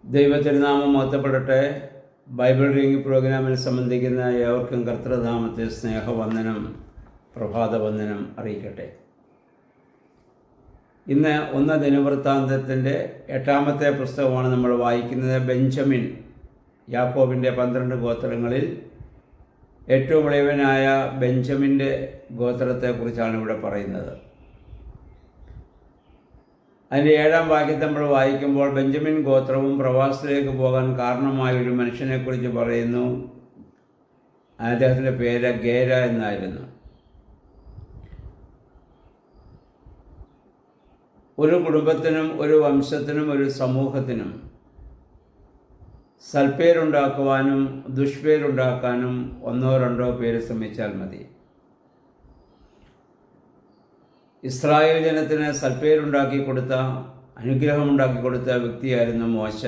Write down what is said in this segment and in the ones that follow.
ദൈവത്തിരുനാമം മഹത്വപ്പെടട്ടെ. Bible reading പ്രോഗ്രാമിൽ സംബന്ധിക്കുന്ന ഏവർക്കും കർത്തൃനാമത്തിൽ സ്നേഹവന്ദനം, പ്രഭാതവന്ദനം അറിയിക്കട്ടെ. ഇന്ന് 1 ദിനവൃത്താന്തത്തിൻ്റെ 8-ാമത്തെ പുസ്തകമാണ് നമ്മൾ വായിക്കുന്നത്. ബെഞ്ചമിൻ, യാക്കോബിൻ്റെ 12 ഗോത്രങ്ങളിൽ ഏറ്റവും ഇളയവനായ ബെഞ്ചമിൻ്റെ ഗോത്രത്തെക്കുറിച്ചാണ് ഇവിടെ പറയുന്നത്. അതിൻ്റെ 7-ാം വാക്യത്തിൽ നമ്മൾ വായിക്കുമ്പോൾ ബെഞ്ചമിൻ ഗോത്രവും പ്രവാസത്തിലേക്ക് പോകാൻ കാരണമായ ഒരു മനുഷ്യനെക്കുറിച്ച് പറയുന്നു. അദ്ദേഹത്തിൻ്റെ പേര് ഗേര എന്നായിരുന്നു. ഒരു കുടുംബത്തിനും ഒരു വംശത്തിനും ഒരു സമൂഹത്തിനും സൽപ്പേരുണ്ടാക്കുവാനും ദുഷ്പേരുണ്ടാക്കാനും 1-2 പേര് ശ്രമിച്ചാൽ മതി. ഇസ്രായേൽ ജനത്തിന് സൽപ്പേരുണ്ടാക്കി കൊടുത്ത, അനുഗ്രഹമുണ്ടാക്കി കൊടുത്ത വ്യക്തിയായിരുന്നു മോശ.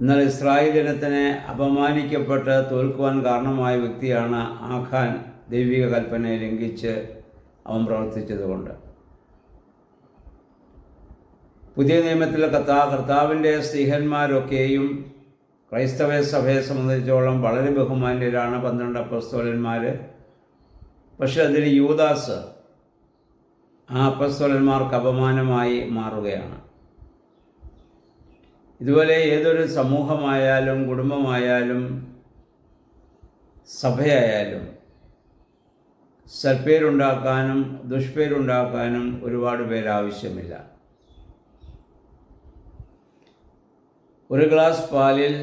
എന്നാൽ ഇസ്രായേൽ ജനത്തിനെ അപമാനിക്കപ്പെട്ട് തോൽക്കുവാൻ കാരണമായ വ്യക്തിയാണ് ആഖാൻ. ദൈവിക കൽപ്പനയെ ലംഘിച്ച് അവൻ പ്രവർത്തിച്ചതുകൊണ്ട് പുതിയ നിയമത്തിലെ കർത്താവിൻ്റെ സ്ത്രീഹന്മാരൊക്കെയും ക്രൈസ്തവ സഭയെ സംബന്ധിച്ചോളം വളരെ ബഹുമാന്യരാണ്, 12 അപ്പോസ്തലന്മാർ. പക്ഷെ അതിൽ യൂദാസ് ആ അപ്പോസ്തലന്മാർക്ക് അപമാനമായി മാറുകയാണ്. ഇതുപോലെ ഏതൊരു സമൂഹമായാലും കുടുംബമായാലും സഭയായാലും സൽപ്പേരുണ്ടാക്കാനും ദുഷ്പേരുണ്ടാക്കാനും ഒരുപാട് പേര് ആവശ്യമില്ല. ഒരു ഗ്ലാസ് പാലിൽ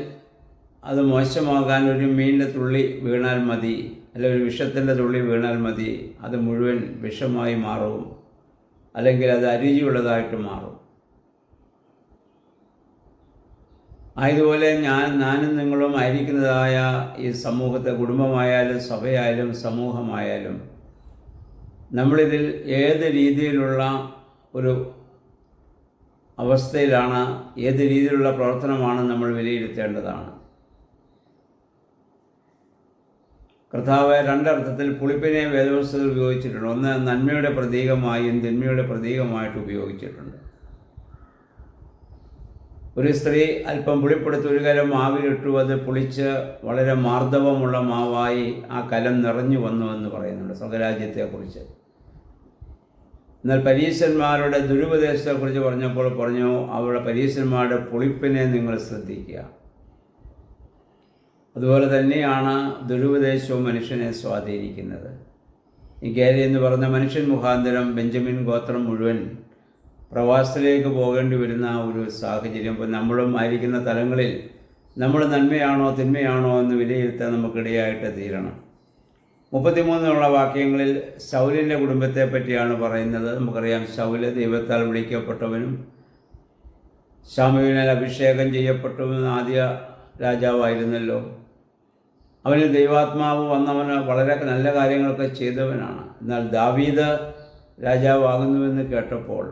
അത് മോശമാകാൻ ഒരു മീനിൻ്റെ തുള്ളി വീണാൽ മതി, അല്ലെങ്കിൽ ഒരു വിഷത്തിൻ്റെ തുള്ളി വീണാൽ മതി, അത് മുഴുവൻ വിഷമായി മാറും, അല്ലെങ്കിൽ അത് അരുചിയുള്ളതായിട്ട് മാറും. ആയതുപോലെ ഞാനും നിങ്ങളും ആയിരിക്കുന്നതായ ഈ സമൂഹത്തെ, കുടുംബമായാലും സഭയായാലും സമൂഹമായാലും, നമ്മളിതിൽ ഏത് രീതിയിലുള്ള ഒരു അവസ്ഥയിലാണ്, ഏത് രീതിയിലുള്ള പ്രവർത്തനമാണ് നമ്മൾ വിലയിരുത്തേണ്ടതാണ്. കർത്താവ് 2 അർത്ഥത്തിൽ പുളിപ്പിനെ വേദപുസ്തകത്തിൽ ഉപയോഗിച്ചിട്ടുണ്ട്. ഒന്ന്, നന്മയുടെ പ്രതീകമായും തിന്മയുടെ പ്രതീകമായിട്ട് ഉപയോഗിച്ചിട്ടുണ്ട്. ഒരു സ്ത്രീ അല്പം പുളിപ്പെടുത്ത് ഒരു കലം മാവിലിട്ടു, അത് പുളിച്ച് വളരെ മാർദ്ദവമുള്ള മാവായി ആ കലം നിറഞ്ഞു വന്നു എന്ന് പറയുന്നുണ്ട് സ്വർഗ്ഗരാജ്യത്തെക്കുറിച്ച്. എന്നാൽ പരീശന്മാരുടെ ദുരുപദേശത്തെക്കുറിച്ച് പറഞ്ഞപ്പോൾ പറഞ്ഞു, അവരുടെ പരീശന്മാരുടെ പുളിപ്പിനെ നിങ്ങൾ ശ്രദ്ധിക്കുക. അതുപോലെ തന്നെയാണ് ദുരുപദേശവും മനുഷ്യനെ സ്വാധീനിക്കുന്നത്. ഈ ഗേര എന്ന് പറഞ്ഞ മനുഷ്യൻ മുഖാന്തരം ബെഞ്ചമിൻ ഗോത്രം മുഴുവൻ പ്രവാസത്തിലേക്ക് പോകേണ്ടി വരുന്ന ഒരു സാഹചര്യം. ഇപ്പോൾ നമ്മളും ആയിരിക്കുന്ന തലങ്ങളിൽ നമ്മൾ നന്മയാണോ തിന്മയാണോ എന്ന് വിലയിരുത്താൻ നമുക്കിടയായിട്ട് തീരണം. 33 വാക്യങ്ങളിൽ ശൗലിൻ്റെ കുടുംബത്തെ പറ്റിയാണ് പറയുന്നത്. നമുക്കറിയാം, ശൗല് ദൈവത്താൽ വിളിക്കപ്പെട്ടവനും ശമൂവേലിനാൽ അഭിഷേകം ചെയ്യപ്പെട്ടവനും ആദ്യ രാജാവായിരുന്നല്ലോ. അവന് ദൈവാത്മാവ് വന്നവന് വളരെ നല്ല കാര്യങ്ങളൊക്കെ ചെയ്തവനാണ്. എന്നാൽ ദാവീദ് രാജാവാകുന്നുവെന്ന് കേട്ടപ്പോൾ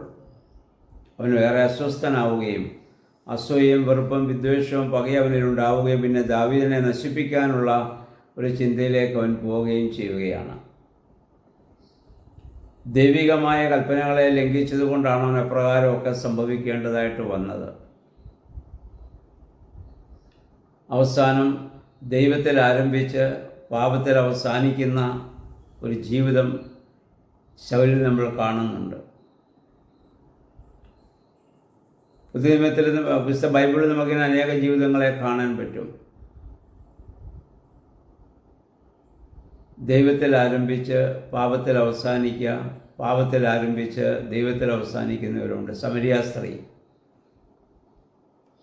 അവൻ വേറെ അസ്വസ്ഥനാവുകയും അസൂയയും വെറുപ്പും വിദ്വേഷവും പകയവനിലുണ്ടാവുകയും പിന്നെ ദാവീദിനെ നശിപ്പിക്കാനുള്ള ഒരു ചിന്തയിലേക്ക് അവൻ പോവുകയും ചെയ്യുകയാണ്. ദൈവികമായ കൽപ്പനകളെ ലംഘിച്ചതുകൊണ്ടാണ് അവൻ അപ്രകാരമൊക്കെ സംഭവിക്കേണ്ടതായിട്ട് വന്നത്. അവസാനം ദൈവത്തിൽ ആരംഭിച്ച് പാപത്തിൽ അവസാനിക്കുന്ന ഒരു ജീവിതം ശൗലിൽ നമ്മൾ കാണുന്നുണ്ട്. പുതിയ നിയമത്തിൽ വിശുദ്ധ ബൈബിളിൽ നമുക്കിങ്ങനെ അനേക ജീവിതങ്ങളെ കാണാൻ പറ്റും. ദൈവത്തിൽ ആരംഭിച്ച് പാപത്തിൽ അവസാനിക്കുക, പാപത്തിൽ ആരംഭിച്ച് ദൈവത്തിൽ അവസാനിക്കുന്നവരുണ്ട്. സമരിയ സ്ത്രീ,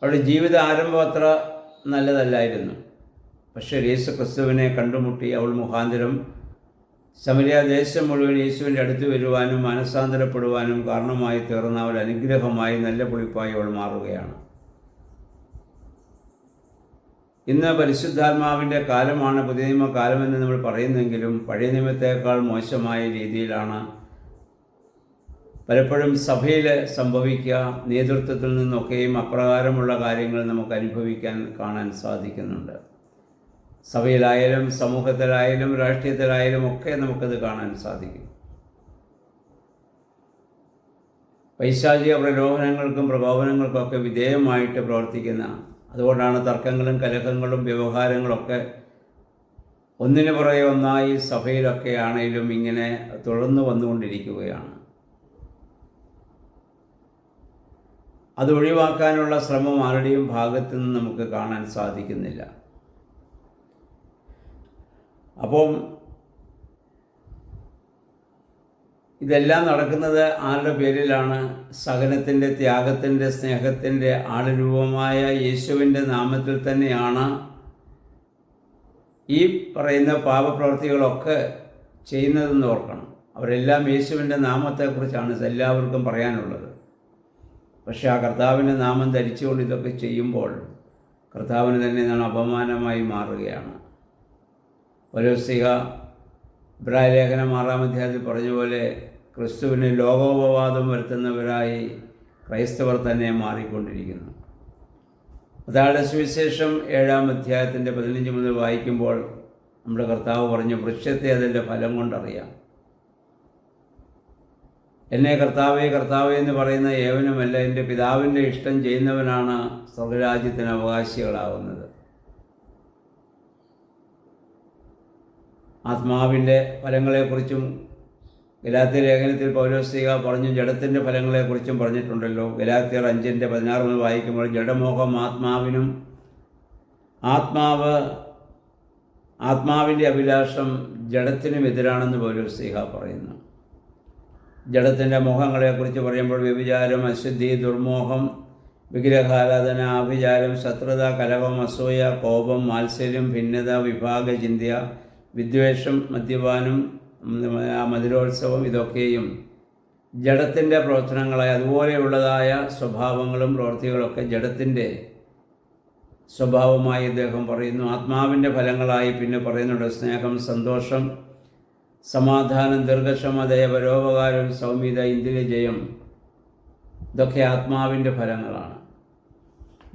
അവളുടെ ജീവിത ആരംഭം അത്ര നല്ലതല്ലായിരുന്നു. പക്ഷേ യേശു ക്രിസ്തുവിനെ കണ്ടുമുട്ടി അവൾ മുഖാന്തരം സമരിയ ദേശം മുഴുവൻ യേശുവിൻ്റെ അടുത്ത് വരുവാനും മാനസാന്തരപ്പെടുവാനും കാരണമായി തീർന്ന അവൾ അനുഗ്രഹമായി നല്ല പുളിപ്പായി അവൾ മാറുകയാണ്. ഇന്ന് പരിശുദ്ധാത്മാവിൻ്റെ കാലമാണ്, പുതിയ നിയമ കാലമെന്ന് നമ്മൾ പറയുന്നെങ്കിലും പഴയ നിയമത്തേക്കാൾ മോശമായ രീതിയിലാണ് പലപ്പോഴും സഭയിൽ സംഭവിക്കുക. നേതൃത്വത്തിൽ നിന്നൊക്കെയും അപ്രകാരമുള്ള കാര്യങ്ങൾ നമുക്ക് കാണാൻ സാധിക്കുന്നുണ്ട്. സഭയിലായാലും സമൂഹത്തിലായാലും രാഷ്ട്രീയത്തിലായാലും ഒക്കെ നമുക്കത് കാണാൻ സാധിക്കും. പൈശാചിക പ്രലോഭനങ്ങൾക്കും പ്രകോപനങ്ങൾക്കൊക്കെ വിധേയമായിട്ട് പ്രവർത്തിക്കുന്ന, അതുകൊണ്ടാണ് തർക്കങ്ങളും കലഹങ്ങളും വ്യവഹാരങ്ങളൊക്കെ ഒന്നിനു പുറകെ ഒന്നായി സഭയിലൊക്കെ ആണെങ്കിലും ഇങ്ങനെ തുടർന്നു വന്നുകൊണ്ടിരിക്കുകയാണ്. അത് ഒഴിവാക്കാനുള്ള ശ്രമം ആരുടെയും ഭാഗത്തു നിന്ന് നമുക്ക് കാണാൻ സാധിക്കുന്നില്ല. അപ്പം ഇതെല്ലാം നടക്കുന്നത് ആരുടെ പേരിലാണ്? സഹനത്തിൻ്റെ, ത്യാഗത്തിൻ്റെ, സ്നേഹത്തിൻ്റെ ആളുരൂപമായ യേശുവിൻ്റെ നാമത്തിൽ തന്നെയാണ് ഈ പറയുന്ന പാപപ്രവൃത്തികളൊക്കെ ചെയ്യുന്നതെന്ന് ഓർക്കണം. അവരെല്ലാം യേശുവിൻ്റെ നാമത്തെക്കുറിച്ചാണ് എല്ലാവർക്കും പറയാനുള്ളത്. പക്ഷേ ആ കർത്താവിൻ്റെ നാമം ധരിച്ചുകൊണ്ട് ഇതൊക്കെ ചെയ്യുമ്പോൾ കർത്താവിന് തന്നെ അപമാനമായി മാറുകയാണ്. പൗലോസ്ലീഹ ഇബ്രായ ലേഖനം 6-ാം അധ്യായത്തിൽ പറഞ്ഞ പോലെ ക്രിസ്തുവിന് ലോകോപവാദം വരുത്തുന്നവരായി ക്രൈസ്തവർ തന്നെ മാറിക്കൊണ്ടിരിക്കുന്നു. അതായത് സുവിശേഷം 7-ാം അധ്യായത്തിൻ്റെ 15 മുതൽ വായിക്കുമ്പോൾ നമ്മുടെ കർത്താവ് പറഞ്ഞു, വൃക്ഷത്തെ അതിൻ്റെ ഫലം കൊണ്ടറിയാം. എന്നെ കർത്താവേ കർത്താവേ എന്ന് പറയുന്ന ഏവനുമല്ല, എൻ്റെ പിതാവിൻ്റെ ഇഷ്ടം ചെയ്യുന്നവനാണ് സ്വർഗരാജ്യത്തിന് അവകാശികളാവുന്നത്. ആത്മാവിൻ്റെ ഫലങ്ങളെക്കുറിച്ചും ഗലാത്യ ലേഖനത്തിൽ പൗലോസ്ലീഹ പറഞ്ഞു, ജഡത്തിൻ്റെ ഫലങ്ങളെക്കുറിച്ചും പറഞ്ഞിട്ടുണ്ടല്ലോ. ഗലാത്യർ 5:16 മുതൽ വായിക്കുമ്പോൾ ജഡമോഹം ആത്മാവിൻ്റെ അഭിലാഷം ജഡത്തിനും എതിരാണെന്ന് പൗലോസ്ലീഹ പറയുന്നു. ജഡത്തിൻ്റെ മോഹങ്ങളെക്കുറിച്ച് പറയുമ്പോൾ വ്യഭിചാരം, അശുദ്ധി, ദുർമോഹം, വിഗ്രഹാരാധന, ആഭിചാരം, ശത്രുത, കലഹം, അസൂയ, കോപം, മാത്സര്യം, ഭിന്നത, വിഭാഗചിന്ത, വിദ്വേഷം, മദ്യപാനം, മധുരോത്സവം, ഇതൊക്കെയും ജഡത്തിൻ്റെ പ്രവർത്തനങ്ങളായ അതുപോലെയുള്ളതായ സ്വഭാവങ്ങളും പ്രവൃത്തികളൊക്കെ ജഡത്തിൻ്റെ സ്വഭാവമായി അദ്ദേഹം പറയുന്നു. ആത്മാവിൻ്റെ ഫലങ്ങളായി പിന്നെ പറയുന്നുണ്ട് സ്നേഹം, സന്തോഷം, സമാധാനം, ദീർഘക്ഷമ, ദയ, പരോപകാരം, സൗമ്യത, ഇന്ദ്രിയജയം, ഇതൊക്കെ ആത്മാവിൻ്റെ ഫലങ്ങളാണ്.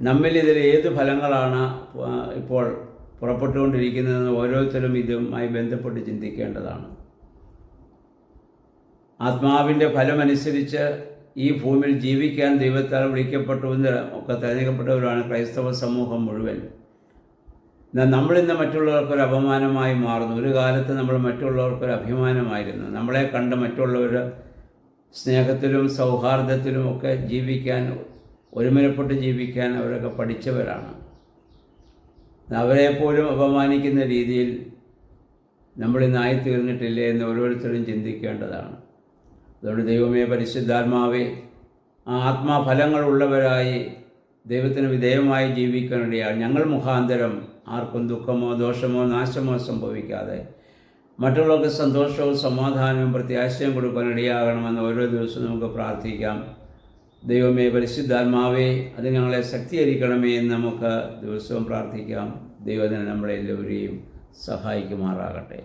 നമ്മിൽ ഇതിൽ ഏത് ഫലങ്ങളാണ് ഇപ്പോൾ പുറപ്പെട്ടുകൊണ്ടിരിക്കുന്നതെന്ന് ഓരോരുത്തരും ഇതുമായി ബന്ധപ്പെട്ട് ചിന്തിക്കേണ്ടതാണ്. ആത്മാവിൻ്റെ ഫലമനുസരിച്ച് ഈ ഭൂമിയിൽ ജീവിക്കാൻ ദൈവത്താൽ ഒക്കെ തിരഞ്ഞെടുക്കപ്പെട്ടവരാണ് ക്രൈസ്തവ സമൂഹം മുഴുവൻ. എന്നാൽ നമ്മളിന്ന് മറ്റുള്ളവർക്കൊരു അപമാനമായി മാറുന്നു. ഒരു കാലത്ത് നമ്മൾ മറ്റുള്ളവർക്കൊരു അഭിമാനമായിരുന്നു. നമ്മളെ കണ്ട് മറ്റുള്ളവർ സ്നേഹത്തിലും സൗഹാർദ്ദത്തിലും ഒക്കെ ജീവിക്കാൻ, ഒരുമനപ്പെട്ട് ജീവിക്കാൻ അവരൊക്കെ പഠിച്ചവരാണ്. അവരെപ്പോലും അപമാനിക്കുന്ന രീതിയിൽ നമ്മളിന്നായി തീർന്നിട്ടില്ലേ എന്ന് ഓരോരുത്തരും ചിന്തിക്കേണ്ടതാണ്. അതുകൊണ്ട് ദൈവമേ, പരിശുദ്ധാത്മാവേ, ആ ആത്മാഫലങ്ങളുള്ളവരായി ദൈവത്തിന് വിധേയമായി ജീവിക്കാനിടയാണ്. ഞങ്ങൾ മുഖാന്തരം ആർക്കും ദുഃഖമോ ദോഷമോ നാശമോ സംഭവിക്കാതെ മറ്റുള്ളവർക്ക് സന്തോഷവും സമാധാനവും പ്രത്യാശയും കൊടുക്കാനിടയാകണമെന്ന് ഓരോ ദിവസവും നമുക്ക് പ്രാർത്ഥിക്കാം. ദൈവമേ, പരിശുദ്ധാത്മാവേ, അത് ഞങ്ങളെ ശക്തീകരിക്കണമേ എന്ന് നമുക്ക് ദിവസവും പ്രാർത്ഥിക്കാം. ദൈവത്തിന് നമ്മളെല്ലാവരെയും സഹായിക്കുമാറാകട്ടെ.